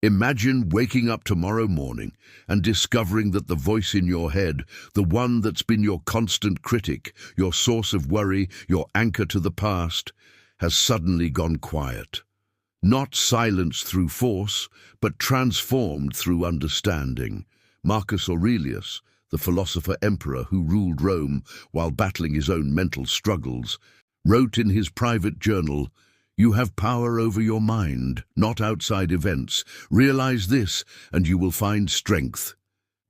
Imagine waking up tomorrow morning and discovering that the voice in your head, the one that's been your constant critic, your source of worry, your anchor to the past, has suddenly gone quiet. Not silenced through force, but transformed through understanding. Marcus Aurelius, the philosopher emperor who ruled Rome while battling his own mental struggles, wrote in his private journal, "You have power over your mind, not outside events. Realize this, and you will find strength."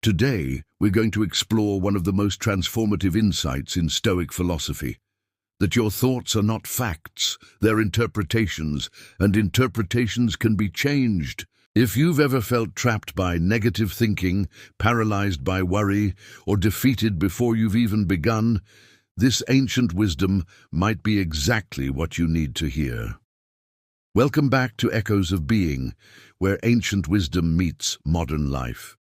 Today, we're going to explore one of the most transformative insights in Stoic philosophy, that your thoughts are not facts, they're interpretations, and interpretations can be changed. If you've ever felt trapped by negative thinking, paralyzed by worry, or defeated before you've even begun, this ancient wisdom might be exactly what you need to hear. Welcome back to Echoes of Being, where ancient wisdom meets modern life.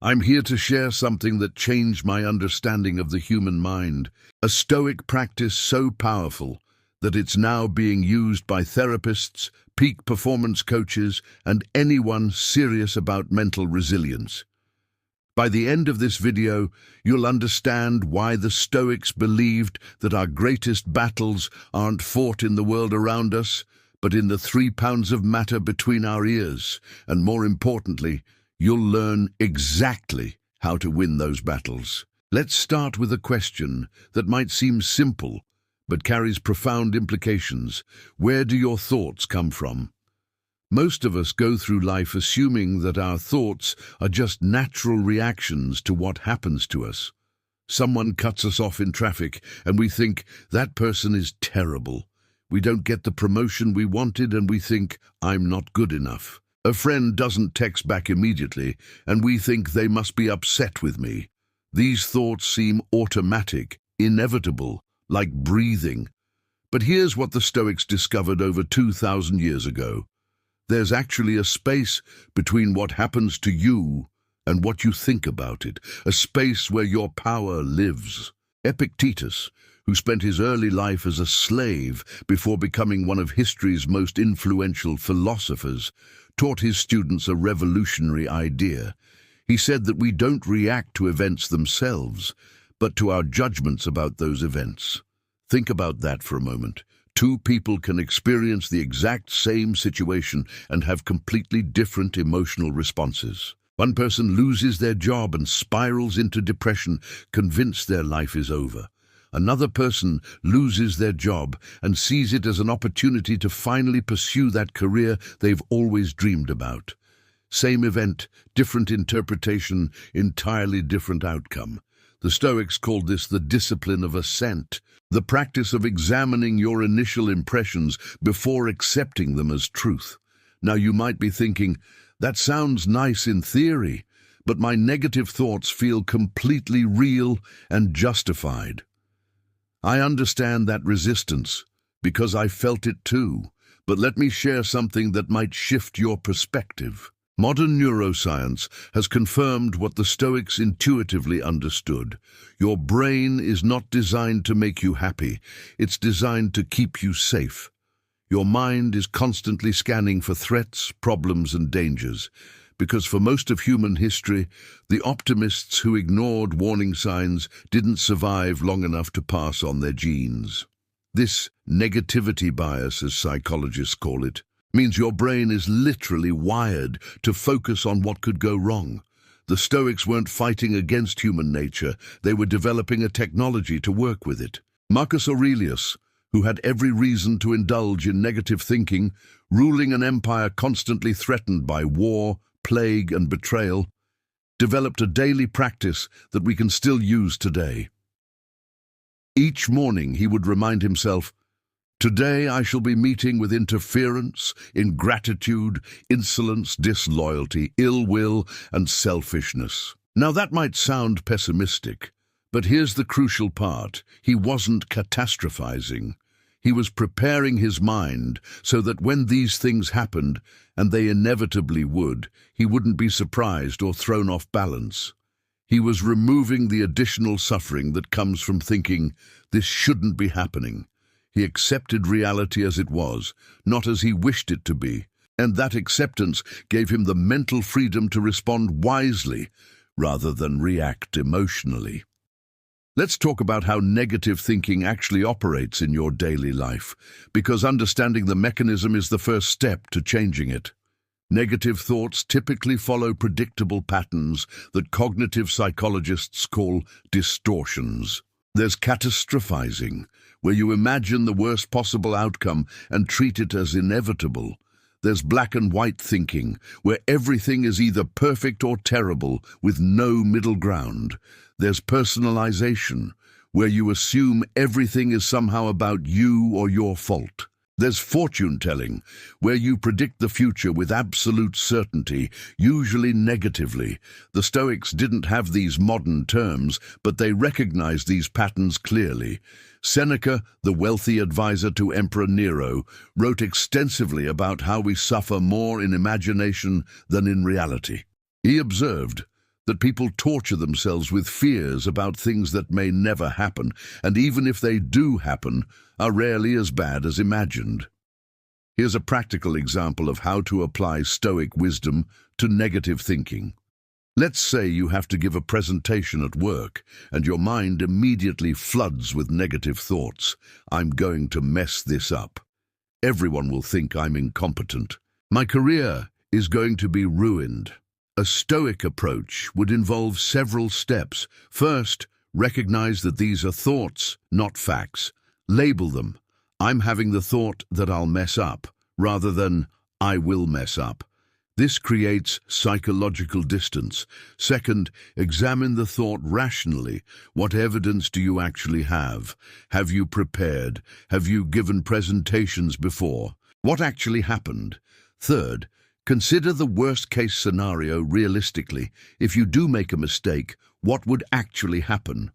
I'm here to share something that changed my understanding of the human mind, a Stoic practice so powerful that it's now being used by therapists, peak performance coaches, and anyone serious about mental resilience. By the end of this video, you'll understand why the Stoics believed that our greatest battles aren't fought in the world around us, but in the 3 pounds of matter between our ears, and more importantly, you'll learn exactly how to win those battles. Let's start with a question that might seem simple, but carries profound implications. Where do your thoughts come from? Most of us go through life assuming that our thoughts are just natural reactions to what happens to us. Someone cuts us off in traffic, and we think, that person is terrible. We don't get the promotion we wanted, and we think, I'm not good enough. A friend doesn't text back immediately, and we think they must be upset with me. These thoughts seem automatic, inevitable, like breathing. But here's what the Stoics discovered over 2,000 years ago. There's actually a space between what happens to you and what you think about it, a space where your power lives. Epictetus, who spent his early life as a slave before becoming one of history's most influential philosophers, taught his students a revolutionary idea. He said that we don't react to events themselves, but to our judgments about those events. Think about that for a moment. 2 people can experience the exact same situation and have completely different emotional responses. One person loses their job and spirals into depression, convinced their life is over. Another person loses their job and sees it as an opportunity to finally pursue that career they've always dreamed about. Same event, different interpretation, entirely different outcome. The Stoics called this the discipline of assent, the practice of examining your initial impressions before accepting them as truth. Now you might be thinking, that sounds nice in theory, but my negative thoughts feel completely real and justified. I understand that resistance, because I felt it too, but let me share something that might shift your perspective. Modern neuroscience has confirmed what the Stoics intuitively understood. Your brain is not designed to make you happy, it's designed to keep you safe. Your mind is constantly scanning for threats, problems, and dangers, because for most of human history, the optimists who ignored warning signs didn't survive long enough to pass on their genes. This negativity bias, as psychologists call it, means your brain is literally wired to focus on what could go wrong. The Stoics weren't fighting against human nature, they were developing a technology to work with it. Marcus Aurelius, who had every reason to indulge in negative thinking, ruling an empire constantly threatened by war, plague, and betrayal, developed a daily practice that we can still use today. Each morning he would remind himself, "Today I shall be meeting with interference, ingratitude, insolence, disloyalty, ill will, and selfishness." Now that might sound pessimistic, but here's the crucial part. He wasn't catastrophizing. He was preparing his mind so that when these things happened, and they inevitably would, he wouldn't be surprised or thrown off balance. He was removing the additional suffering that comes from thinking, this shouldn't be happening. He accepted reality as it was, not as he wished it to be. And that acceptance gave him the mental freedom to respond wisely rather than react emotionally. Let's talk about how negative thinking actually operates in your daily life, because understanding the mechanism is the first step to changing it. Negative thoughts typically follow predictable patterns that cognitive psychologists call distortions. There's catastrophizing, where you imagine the worst possible outcome and treat it as inevitable. There's black and white thinking, where everything is either perfect or terrible, with no middle ground. There's personalization, where you assume everything is somehow about you or your fault. There's fortune-telling, where you predict the future with absolute certainty, usually negatively. The Stoics didn't have these modern terms, but they recognized these patterns clearly. Seneca, the wealthy advisor to Emperor Nero, wrote extensively about how we suffer more in imagination than in reality. He observed that people torture themselves with fears about things that may never happen, and even if they do happen, are rarely as bad as imagined. Here's a practical example of how to apply Stoic wisdom to negative thinking. Let's say you have to give a presentation at work, and your mind immediately floods with negative thoughts. I'm going to mess this up. Everyone will think I'm incompetent. My career is going to be ruined. A Stoic approach would involve several steps. First, recognize that these are thoughts, not facts. Label them. I'm having the thought that I'll mess up, rather than I will mess up. This creates psychological distance. Second, examine the thought rationally. What evidence do you actually have? Have you prepared? Have you given presentations before? What actually happened? Third, consider the worst-case scenario realistically. If you do make a mistake, what would actually happen?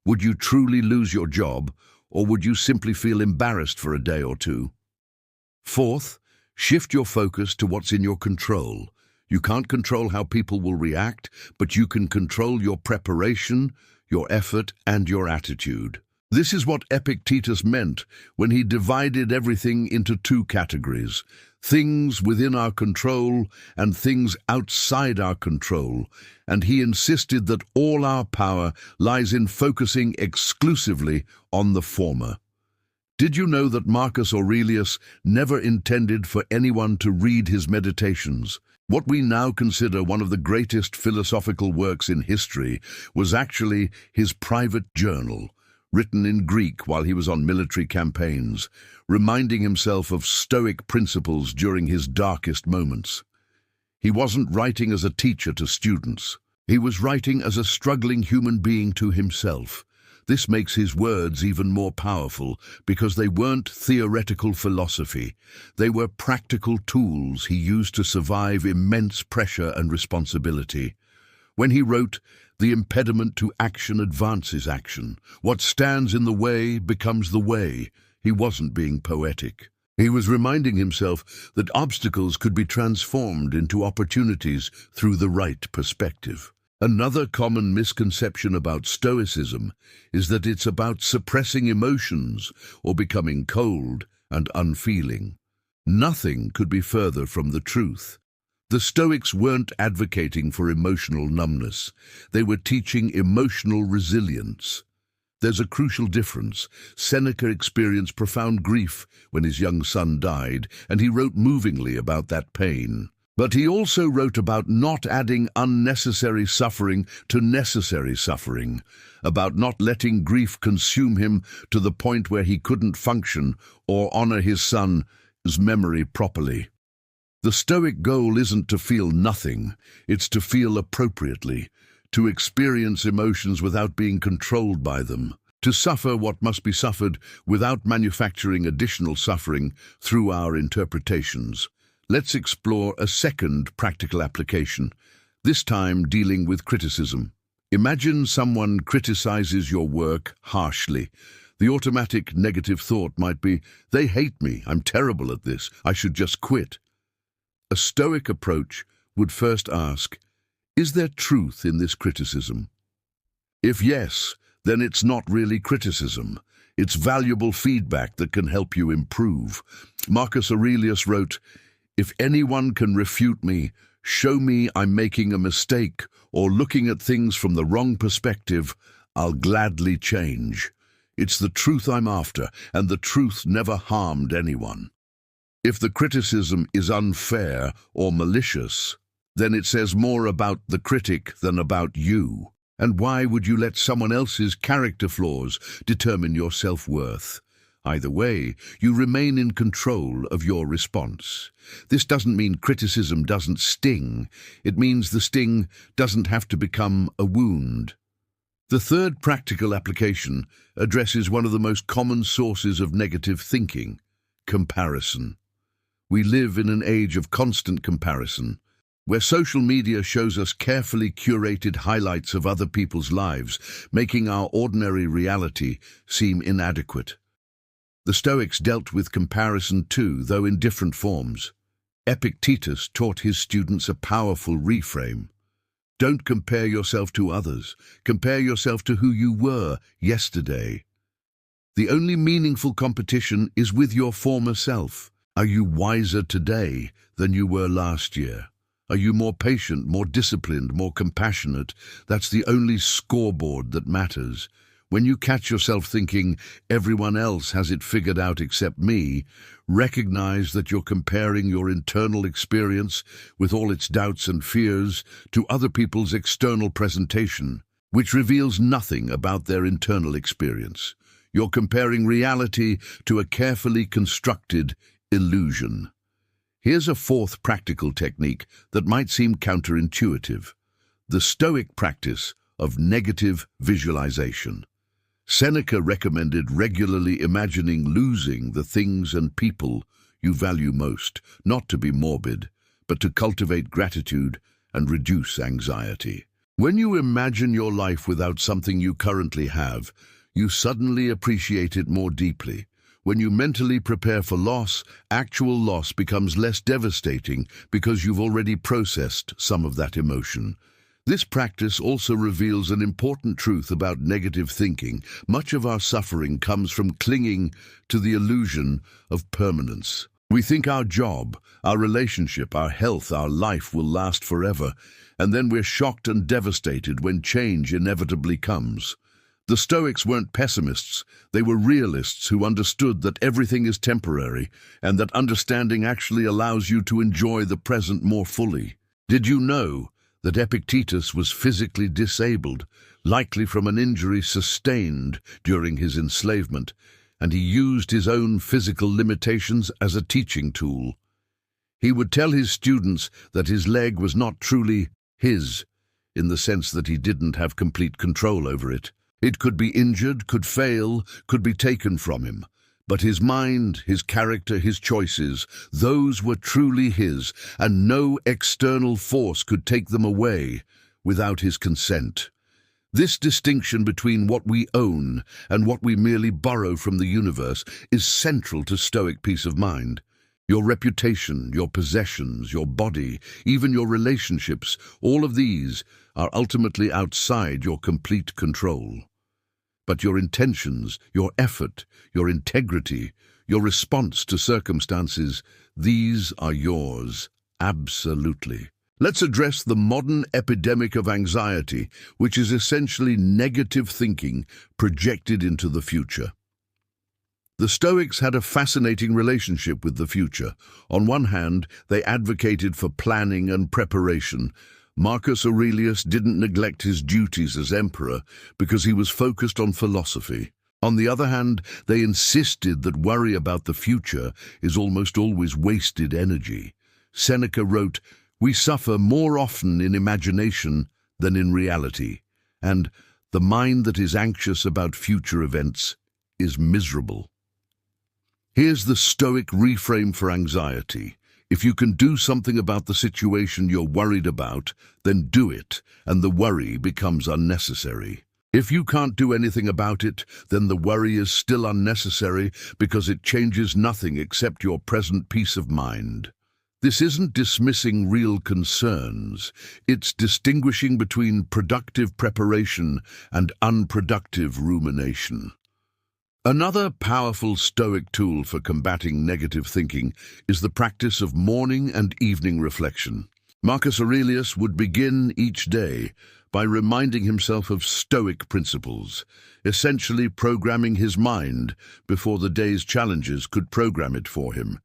Would you truly lose your job, or would you simply feel embarrassed for a day or two? Fourth, shift your focus to what's in your control. You can't control how people will react, but you can control your preparation, your effort, and your attitude. This is what Epictetus meant when he divided everything into two categories: things within our control and things outside our control, and he insisted that all our power lies in focusing exclusively on the former. Did you know that Marcus Aurelius never intended for anyone to read his meditations? What we now consider one of the greatest philosophical works in history was actually his private journal, written in Greek while he was on military campaigns, reminding himself of Stoic principles during his darkest moments. He wasn't writing as a teacher to students. He was writing as a struggling human being to himself. This makes his words even more powerful because they weren't theoretical philosophy. They were practical tools he used to survive immense pressure and responsibility. When he wrote, "The impediment to action advances action. What stands in the way becomes the way," he wasn't being poetic. He was reminding himself that obstacles could be transformed into opportunities through the right perspective. Another common misconception about Stoicism is that it's about suppressing emotions or becoming cold and unfeeling. Nothing could be further from the truth. The Stoics weren't advocating for emotional numbness. They were teaching emotional resilience. There's a crucial difference. Seneca experienced profound grief when his young son died, and he wrote movingly about that pain. But he also wrote about not adding unnecessary suffering to necessary suffering, about not letting grief consume him to the point where he couldn't function or honor his son's memory properly. The Stoic goal isn't to feel nothing, it's to feel appropriately, to experience emotions without being controlled by them, to suffer what must be suffered without manufacturing additional suffering through our interpretations. Let's explore a second practical application, this time dealing with criticism. Imagine someone criticizes your work harshly. The automatic negative thought might be, "They hate me, I'm terrible at this, I should just quit." A Stoic approach would first ask, is there truth in this criticism? If yes, then it's not really criticism. It's valuable feedback that can help you improve. Marcus Aurelius wrote, If anyone can refute me, show me I'm making a mistake or looking at things from the wrong perspective, I'll gladly change. It's the truth I'm after, and the truth never harmed anyone. If the criticism is unfair or malicious, then it says more about the critic than about you. And why would you let someone else's character flaws determine your self-worth? Either way, you remain in control of your response. This doesn't mean criticism doesn't sting. It means the sting doesn't have to become a wound. The third practical application addresses one of the most common sources of negative thinking: comparison. We live in an age of constant comparison, where social media shows us carefully curated highlights of other people's lives, making our ordinary reality seem inadequate. The Stoics dealt with comparison too, though in different forms. Epictetus taught his students a powerful reframe. Don't compare yourself to others. Compare yourself to who you were yesterday. The only meaningful competition is with your former self. Are you wiser today than you were last year? Are you more patient, more disciplined, more compassionate? That's the only scoreboard that matters. When you catch yourself thinking, everyone else has it figured out except me, recognize that you're comparing your internal experience with all its doubts and fears to other people's external presentation, which reveals nothing about their internal experience. You're comparing reality to a carefully constructed illusion. Here's a fourth practical technique that might seem counterintuitive: the Stoic practice of negative visualization. Seneca recommended regularly imagining losing the things and people you value most, not to be morbid, but to cultivate gratitude and reduce anxiety. When you imagine your life without something you currently have, you suddenly appreciate it more deeply. When you mentally prepare for loss, actual loss becomes less devastating because you've already processed some of that emotion. This practice also reveals an important truth about negative thinking. Much of our suffering comes from clinging to the illusion of permanence. We think our job, our relationship, our health, our life will last forever, and then we're shocked and devastated when change inevitably comes. The Stoics weren't pessimists, they were realists who understood that everything is temporary and that understanding actually allows you to enjoy the present more fully. Did you know that Epictetus was physically disabled, likely from an injury sustained during his enslavement, and he used his own physical limitations as a teaching tool? He would tell his students that his leg was not truly his, in the sense that he didn't have complete control over it. It could be injured, could fail, could be taken from him. But his mind, his character, his choices, those were truly his, and no external force could take them away without his consent. This distinction between what we own and what we merely borrow from the universe is central to Stoic peace of mind. Your reputation, your possessions, your body, even your relationships, all of these are ultimately outside your complete control. But your intentions, your effort, your integrity, your response to circumstances, these are yours, absolutely. Let's address the modern epidemic of anxiety, which is essentially negative thinking projected into the future. The Stoics had a fascinating relationship with the future. On one hand, they advocated for planning and preparation. Marcus Aurelius didn't neglect his duties as emperor because he was focused on philosophy. On the other hand, they insisted that worry about the future is almost always wasted energy. Seneca wrote, "We suffer more often in imagination than in reality, and the mind that is anxious about future events is miserable." Here's the Stoic reframe for anxiety. If you can do something about the situation you're worried about, then do it, and the worry becomes unnecessary. If you can't do anything about it, then the worry is still unnecessary because it changes nothing except your present peace of mind. This isn't dismissing real concerns. It's distinguishing between productive preparation and unproductive rumination. Another powerful Stoic tool for combating negative thinking is the practice of morning and evening reflection. Marcus Aurelius would begin each day by reminding himself of Stoic principles, essentially programming his mind before the day's challenges could program it for him.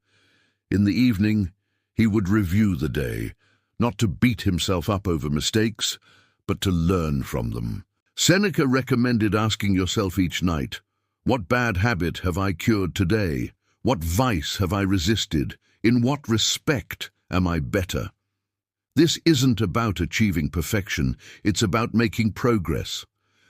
In the evening, he would review the day, not to beat himself up over mistakes, but to learn from them. Seneca recommended asking yourself each night, "What bad habit have I cured today? What vice have I resisted? In what respect am I better?" This isn't about achieving perfection, it's about making progress.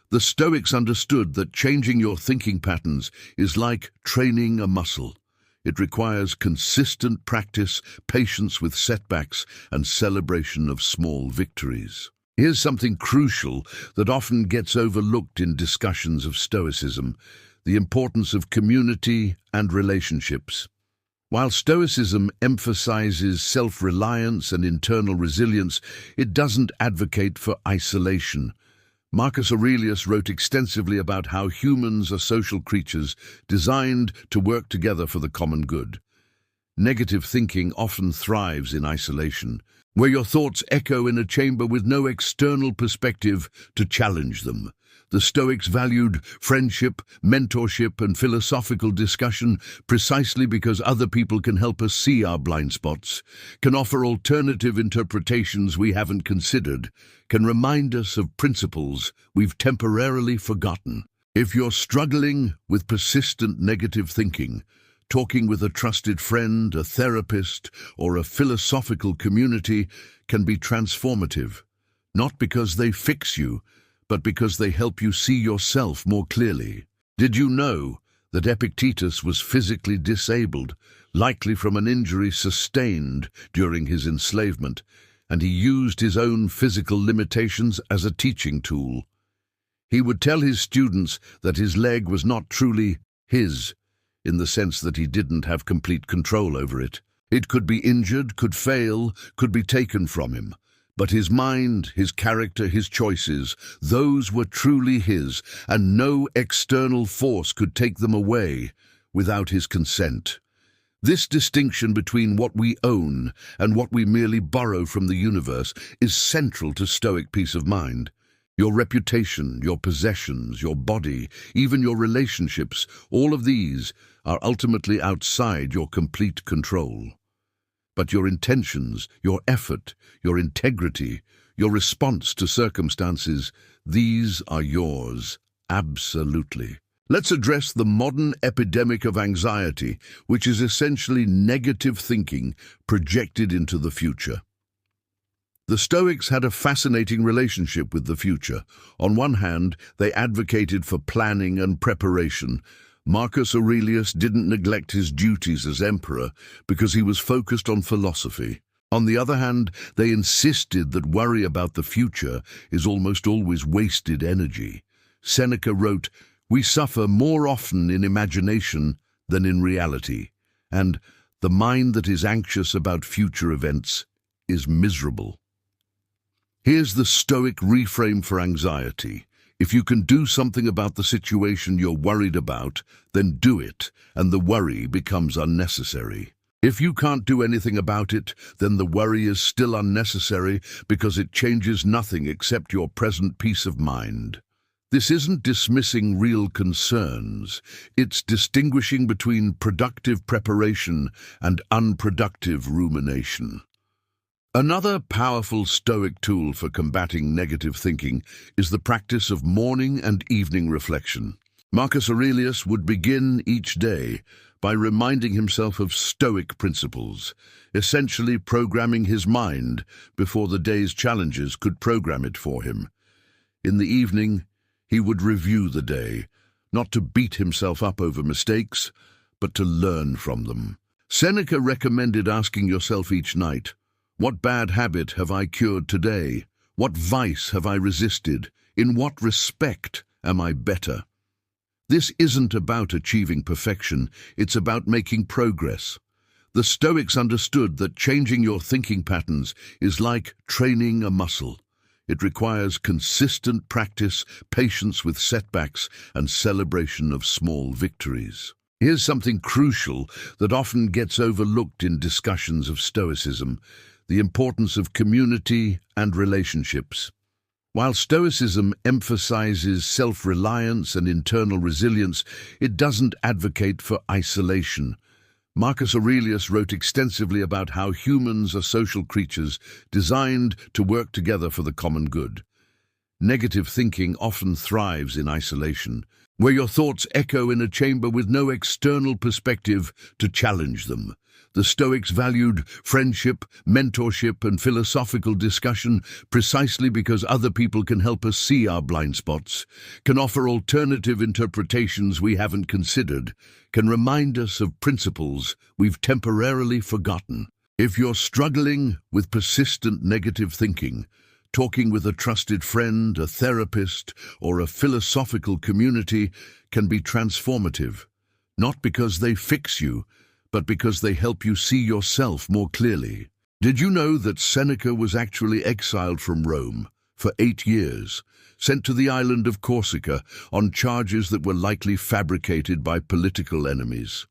The Stoics understood that changing your thinking patterns is like training a muscle. It requires consistent practice, patience with setbacks, and celebration of small victories. Here's something crucial that often gets overlooked in discussions of Stoicism: the importance of community and relationships. While Stoicism emphasizes self-reliance and internal resilience, it doesn't advocate for isolation. Marcus Aurelius wrote extensively about how humans are social creatures designed to work together for the common good. Negative thinking often thrives in isolation, where your thoughts echo in a chamber with no external perspective to challenge them. The Stoics valued friendship, mentorship, and philosophical discussion precisely because other people can help us see our blind spots, can offer alternative interpretations we haven't considered, can remind us of principles we've temporarily forgotten. If you're struggling with persistent negative thinking, talking with a trusted friend, a therapist, or a philosophical community can be transformative, not because they fix you, but because they help you see yourself more clearly. Did you know that Epictetus was physically disabled, likely from an injury sustained during his enslavement, and he used his own physical limitations as a teaching tool? He would tell his students that his leg was not truly his, in the sense that he didn't have complete control over it. It could be injured, could fail, could be taken from him. But his mind, his character, his choices, those were truly his, and no external force could take them away without his consent. This distinction between what we own and what we merely borrow from the universe is central to Stoic peace of mind. Your reputation, your possessions, your body, even your relationships, all of these are ultimately outside your complete control. But your intentions, your effort, your integrity, your response to circumstances, these are yours, absolutely. Let's address the modern epidemic of anxiety, which is essentially negative thinking projected into the future. The Stoics had a fascinating relationship with the future. On one hand, they advocated for planning and preparation. Marcus Aurelius didn't neglect his duties as emperor because he was focused on philosophy. On the other hand, they insisted that worry about the future is almost always wasted energy. Seneca wrote, "We suffer more often in imagination than in reality, and the mind that is anxious about future events is miserable." Here's the Stoic reframe for anxiety. If you can do something about the situation you're worried about, then do it, and the worry becomes unnecessary. If you can't do anything about it, then the worry is still unnecessary because it changes nothing except your present peace of mind. This isn't dismissing real concerns. It's distinguishing between productive preparation and unproductive rumination. Another powerful Stoic tool for combating negative thinking is the practice of morning and evening reflection. Marcus Aurelius would begin each day by reminding himself of Stoic principles, essentially programming his mind before the day's challenges could program it for him. In the evening, he would review the day, not to beat himself up over mistakes, but to learn from them. Seneca recommended asking yourself each night, "What bad habit have I cured today? What vice have I resisted? In what respect am I better?" This isn't about achieving perfection, it's about making progress. The Stoics understood that changing your thinking patterns is like training a muscle. It requires consistent practice, patience with setbacks, and celebration of small victories. Here's something crucial that often gets overlooked in discussions of Stoicism: the importance of community and relationships. While Stoicism emphasizes self-reliance and internal resilience, it doesn't advocate for isolation. Marcus Aurelius wrote extensively about how humans are social creatures designed to work together for the common good. Negative thinking often thrives in isolation, where your thoughts echo in a chamber with no external perspective to challenge them. The Stoics valued friendship, mentorship, and philosophical discussion precisely because other people can help us see our blind spots, can offer alternative interpretations we haven't considered, can remind us of principles we've temporarily forgotten. If you're struggling with persistent negative thinking, talking with a trusted friend, a therapist, or a philosophical community can be transformative, not because they fix you, but because they help you see yourself more clearly. Did you know that Seneca was actually exiled from Rome for 8 years, sent to the island of Corsica on charges that were likely fabricated by political enemies?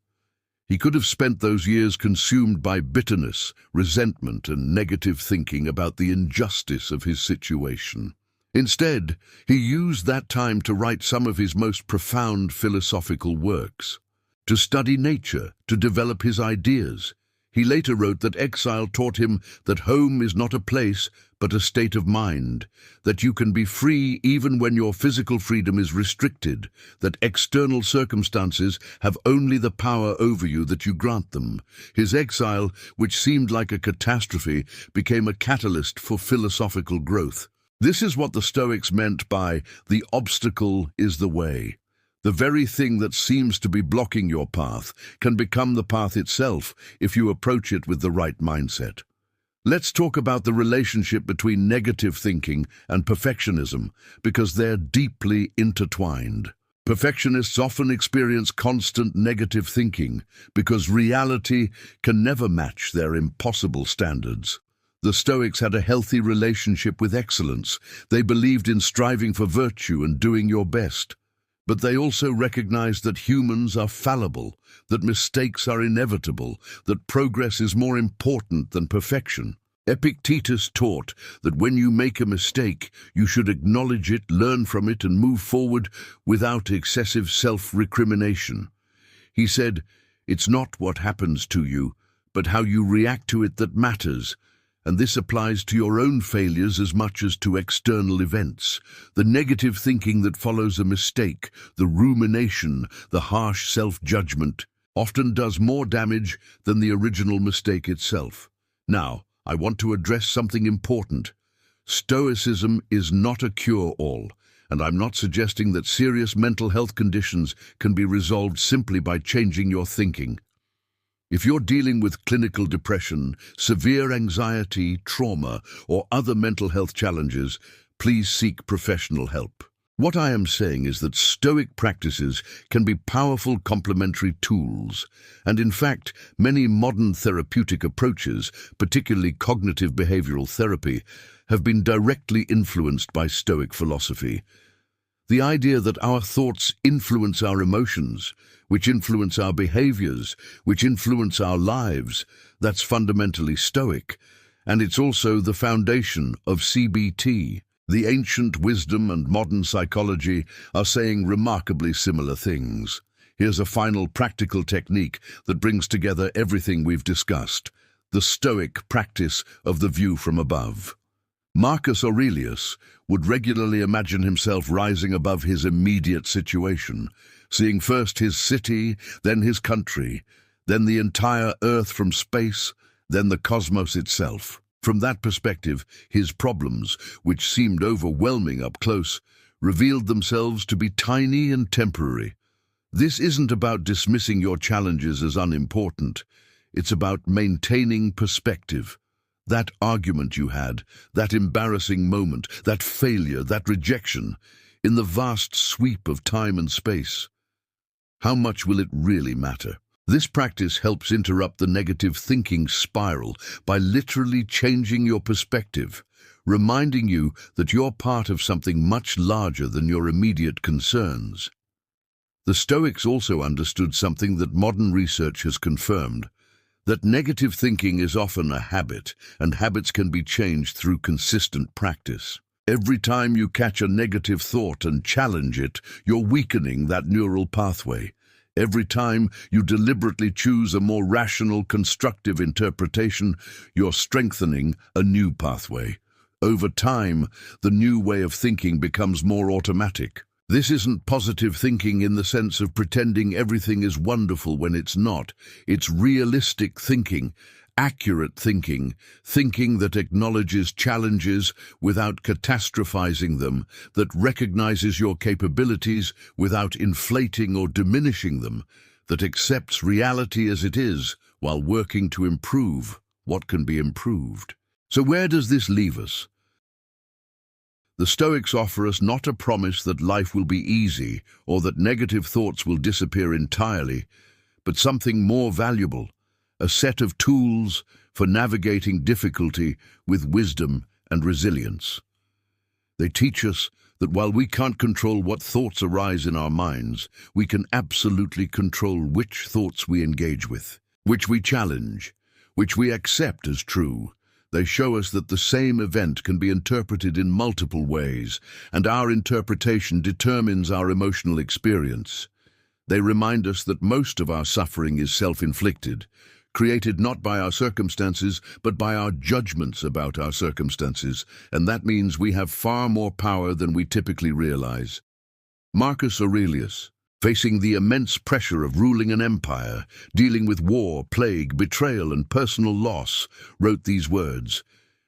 He could have spent those years consumed by bitterness, resentment, and negative thinking about the injustice of his situation. Instead, he used that time to write some of his most profound philosophical works, to study nature, to develop his ideas. He later wrote that exile taught him that home is not a place, but a state of mind, that you can be free even when your physical freedom is restricted, that external circumstances have only the power over you that you grant them. His exile, which seemed like a catastrophe, became a catalyst for philosophical growth. This is what the Stoics meant by "the obstacle is the way." The very thing that seems to be blocking your path can become the path itself if you approach it with the right mindset. Let's talk about the relationship between negative thinking and perfectionism, because they're deeply intertwined. Perfectionists often experience constant negative thinking because reality can never match their impossible standards. The Stoics had a healthy relationship with excellence. They believed in striving for virtue and doing your best. But they also recognized that humans are fallible, that mistakes are inevitable, that progress is more important than perfection. Epictetus taught that when you make a mistake, you should acknowledge it, learn from it, and move forward without excessive self-recrimination. He said, "It's not what happens to you, but how you react to it that matters." And this applies to your own failures as much as to external events. The negative thinking that follows a mistake, the rumination, the harsh self-judgment, often does more damage than the original mistake itself. Now, I want to address something important. Stoicism is not a cure-all, and I'm not suggesting that serious mental health conditions can be resolved simply by changing your thinking. If you're dealing with clinical depression, severe anxiety, trauma, or other mental health challenges, please seek professional help. What I am saying is that Stoic practices can be powerful complementary tools, and in fact, many modern therapeutic approaches, particularly cognitive behavioral therapy, have been directly influenced by Stoic philosophy. The idea that our thoughts influence our emotions, which influence our behaviors, which influence our lives, that's fundamentally Stoic. And it's also the foundation of CBT. The ancient wisdom and modern psychology are saying remarkably similar things. Here's a final practical technique that brings together everything we've discussed: the Stoic practice of the view from above. Marcus Aurelius would regularly imagine himself rising above his immediate situation, seeing first his city, then his country, then the entire earth from space, then the cosmos itself. From that perspective, his problems, which seemed overwhelming up close, revealed themselves to be tiny and temporary. This isn't about dismissing your challenges as unimportant. It's about maintaining perspective. That argument you had, that embarrassing moment, that failure, that rejection, in the vast sweep of time and space, how much will it really matter? This practice helps interrupt the negative thinking spiral by literally changing your perspective. reminding you that you're part of something much larger than your immediate concerns. The Stoics also understood something that modern research has confirmed, that negative thinking is often a habit, and habits can be changed through consistent practice. Every time you catch a negative thought and challenge it, you're weakening that neural pathway. Every time you deliberately choose a more rational, constructive interpretation, you're strengthening a new pathway. Over time, the new way of thinking becomes more automatic. This isn't positive thinking in the sense of pretending everything is wonderful when it's not. It's realistic thinking, accurate thinking, thinking that acknowledges challenges without catastrophizing them, that recognizes your capabilities without inflating or diminishing them, that accepts reality as it is while working to improve what can be improved. So where does this leave us? The Stoics offer us not a promise that life will be easy or that negative thoughts will disappear entirely, but something more valuable, a set of tools for navigating difficulty with wisdom and resilience. They teach us that while we can't control what thoughts arise in our minds, we can absolutely control which thoughts we engage with, which we challenge, which we accept as true. They show us that the same event can be interpreted in multiple ways, and our interpretation determines our emotional experience. They remind us that most of our suffering is self-inflicted, created not by our circumstances, but by our judgments about our circumstances, and that means we have far more power than we typically realize. Marcus Aurelius, facing the immense pressure of ruling an empire, dealing with war, plague, betrayal, and personal loss, wrote these words: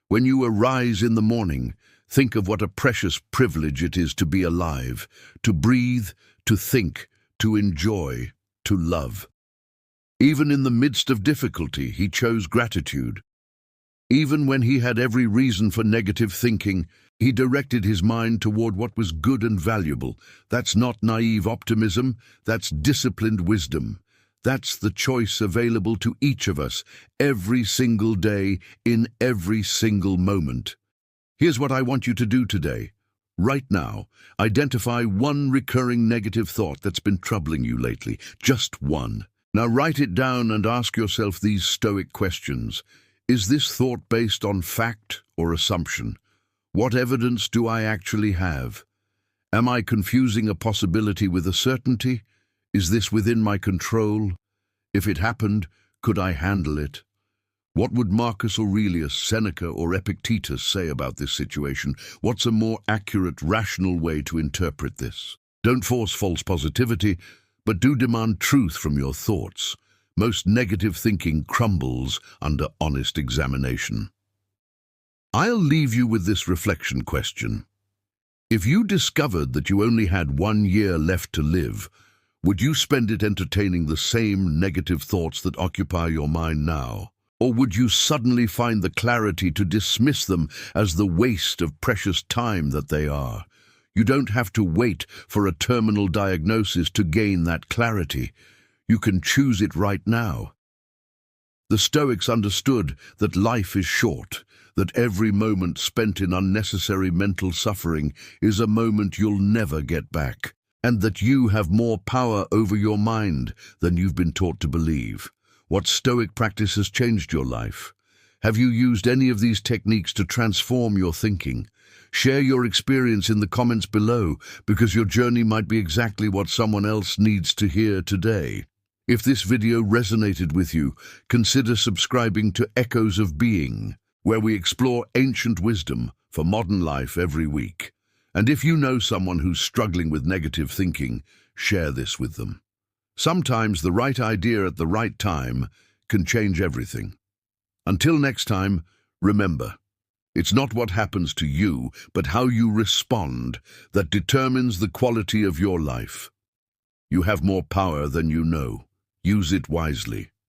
"When you arise in the morning, think of what a precious privilege it is to be alive, to breathe, to think, to enjoy, to love." Even in the midst of difficulty, he chose gratitude. Even when he had every reason for negative thinking, he directed his mind toward what was good and valuable. That's not naive optimism, that's disciplined wisdom. That's the choice available to each of us, every single day, in every single moment. Here's what I want you to do today. Right now, identify one recurring negative thought that's been troubling you lately. Just one. Now write it down and ask yourself these Stoic questions. Is this thought based on fact or assumption? What evidence do I actually have? Am I confusing a possibility with a certainty? Is this within my control? If it happened, could I handle it? What would Marcus Aurelius, Seneca, or Epictetus say about this situation? What's a more accurate, rational way to interpret this? Don't force false positivity, but do demand truth from your thoughts. Most negative thinking crumbles under honest examination. I'll leave you with this reflection question. If you discovered that you only had 1 year left to live, would you spend it entertaining the same negative thoughts that occupy your mind now? Or would you suddenly find the clarity to dismiss them as the waste of precious time that they are? You don't have to wait for a terminal diagnosis to gain that clarity. You can choose it right now. The Stoics understood that life is short, that every moment spent in unnecessary mental suffering is a moment you'll never get back, and that you have more power over your mind than you've been taught to believe. What Stoic practice has changed your life? Have you used any of these techniques to transform your thinking? Share your experience in the comments below, because your journey might be exactly what someone else needs to hear today. If this video resonated with you, consider subscribing to Echoes of Being, where we explore ancient wisdom for modern life every week. And if you know someone who's struggling with negative thinking, share this with them. Sometimes the right idea at the right time can change everything. Until next time, remember, it's not what happens to you, but how you respond that determines the quality of your life. You have more power than you know. Use it wisely.